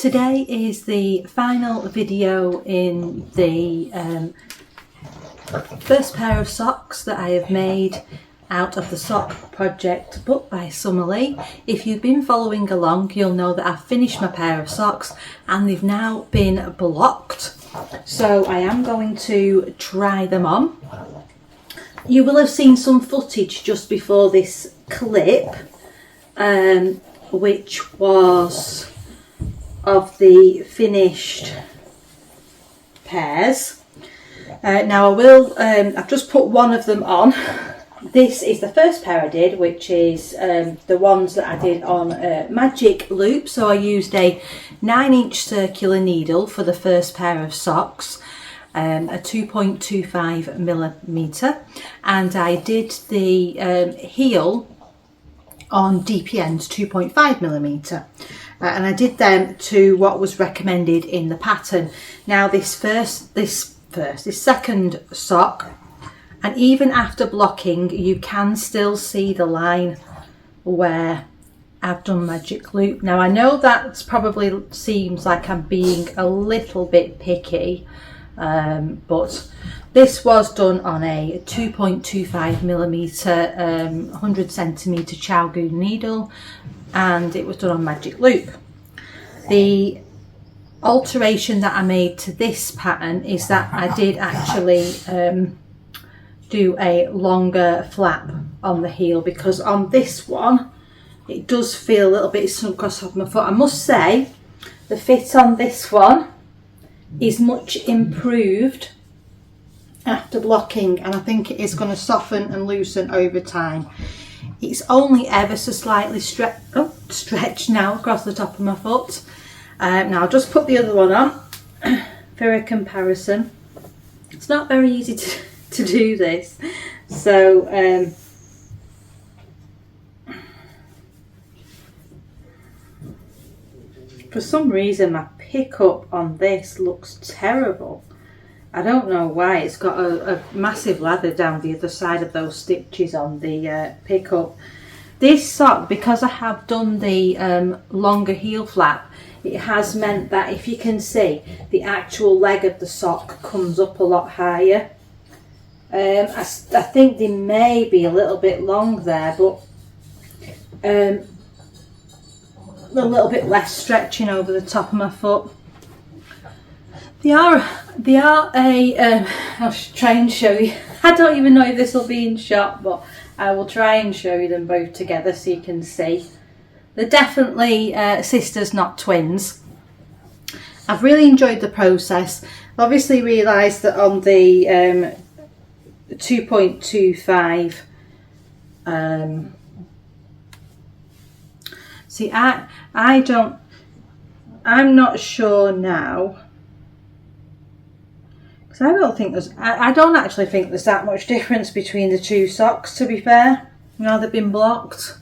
Today is the final video in the first pair of socks that I have made out of the sock project book by Summerlee. If you've been following along, you'll know that I've finished my pair of socks and they've now been blocked. So I am going to try them on. You will have seen some footage just before this clip, which was of the finished pairs. Now I've just put one of them on. This is the first pair I did, which is the ones that I did on magic loop. So I used a 9-inch circular needle for the first pair of socks, a 2.25 millimeter, and I did the heel on DPNs 2.5 millimeter. And I did them to what was recommended in the pattern. Now this second sock, and even after blocking, you can still see the line where I've done magic loop. Now I know that probably seems like I'm being a little bit picky, but this was done on a 2.25 millimeter 100 centimeter Chowgoon needle, and it was done on magic loop. The alteration that I made to this pattern is that I did actually do a longer flap on the heel, because on this one it does feel a little bit snug across off my foot. I must say the fit on this one is much improved after blocking, and I think it is going to soften and loosen over time. It's only ever so slightly stretched now across the top of my foot. Now I'll just put the other one on for a comparison. It's not very easy to do this, so for some reason my pickup on this looks terrible. I don't know why. It's got a massive lather down the other side of those stitches on the pickup. This sock, because I have done the longer heel flap, it has meant that, if you can see, the actual leg of the sock comes up a lot higher. I think they may be a little bit long there, but a little bit less stretching over the top of my foot. They are I'll try and show you. I don't even know if this will be in shot, but I will try and show you them both together so you can see. They're definitely sisters, not twins. I've really enjoyed the process. Obviously realised that on the 2.25 see, I'm not sure now, because I don't actually think there's that much difference between the two socks, to be fair. Now they've been blocked.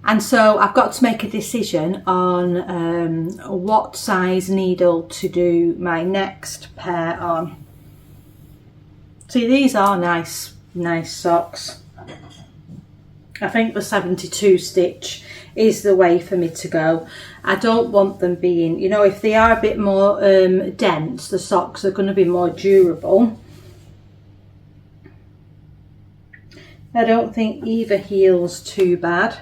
And so I've got to make a decision on what size needle to do my next pair on. See, these are nice socks. I think the 72 stitch is the way for me to go. I don't want them being, you know, if they are a bit more dense, the socks are going to be more durable. I don't think either heel's too bad.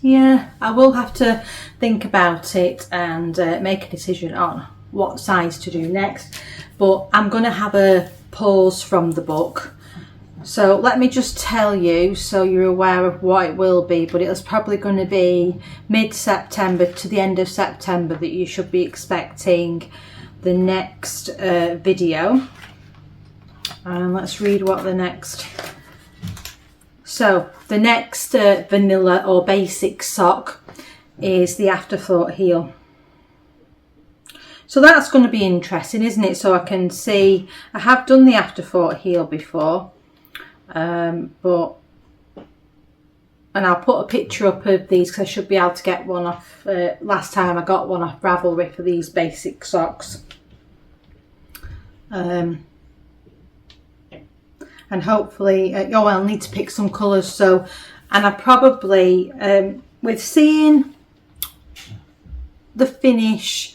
Yeah, I will have to think about it and make a decision on what size to do next, but I'm going to have a pause from the book. So let me just tell you, so you're aware of what it will be, but it's probably going to be mid-September to the end of September that you should be expecting the next video. And let's read what the next... So the next vanilla or basic sock is the afterthought heel. So that's going to be interesting, isn't it? So I can see, I have done the afterthought heel before, and I'll put a picture up of these because I should be able to get one off. Last time I got one off Ravelry for these basic socks. And hopefully, I'll need to pick some colours, so And I probably, with seeing the finish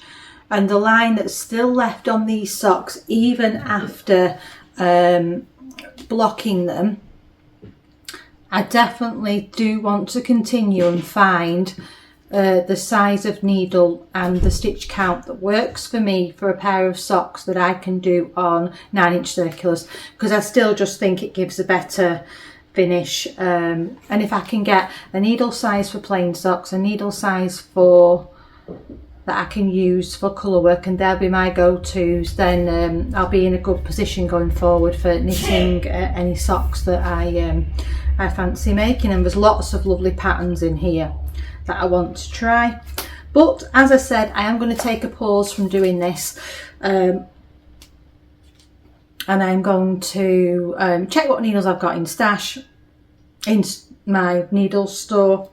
and the line that's still left on these socks, even after blocking them, I definitely do want to continue and find the size of needle and the stitch count that works for me for a pair of socks that I can do on 9-inch circulars, because I still just think it gives a better finish. And if I can get a needle size for plain socks, a needle size for that I can use for colour work, and they'll be my go-tos, then I'll be in a good position going forward for knitting any socks that I fancy making. And there's lots of lovely patterns in here that I want to try. But as I said, I am going to take a pause from doing this, and I'm going to check what needles I've got in stash in my needle store.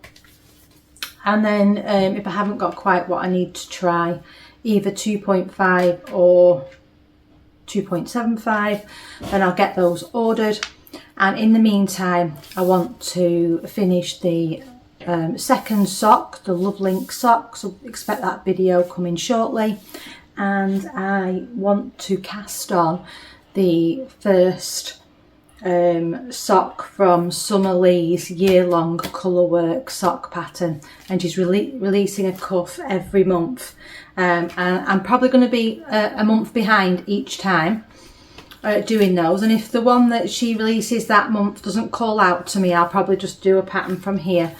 And then if I haven't got quite what I need to try, either 2.5 or 2.75, then I'll get those ordered. And in the meantime, I want to finish the second sock, the Love Link sock, so expect that video coming shortly. And I want to cast on the first sock from Summer Lee's year-long colourwork sock pattern, and she's releasing a cuff every month, and I'm probably going to be a month behind each time doing those. And if the one that she releases that month doesn't call out to me, I'll probably just do a pattern from here.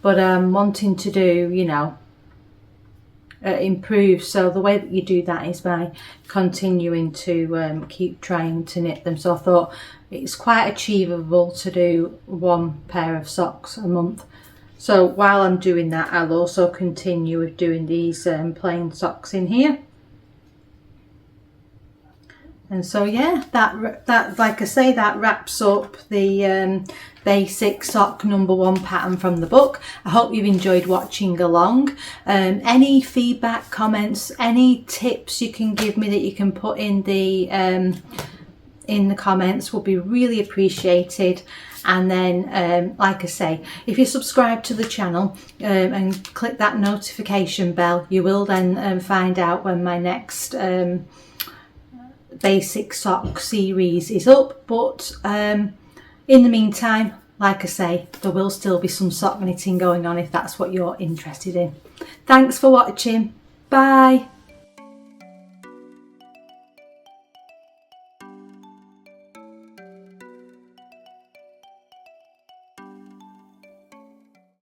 But I'm wanting to do, you know, improve, so the way that you do that is by continuing to keep trying to knit them. So I thought it's quite achievable to do one pair of socks a month. So while I'm doing that, I'll also continue with doing these plain socks in here. And so yeah, that like I say, that wraps up the basic sock #1 pattern from the book. I hope you've enjoyed watching along. Any feedback, comments, any tips you can give me that you can put in the comments will be really appreciated. And then like I say, if you subscribe to the channel and click that notification bell, you will then find out when my next basic sock series is up. But in the meantime, like I say, there will still be some sock knitting going on if that's what you're interested in. Thanks for watching. Bye.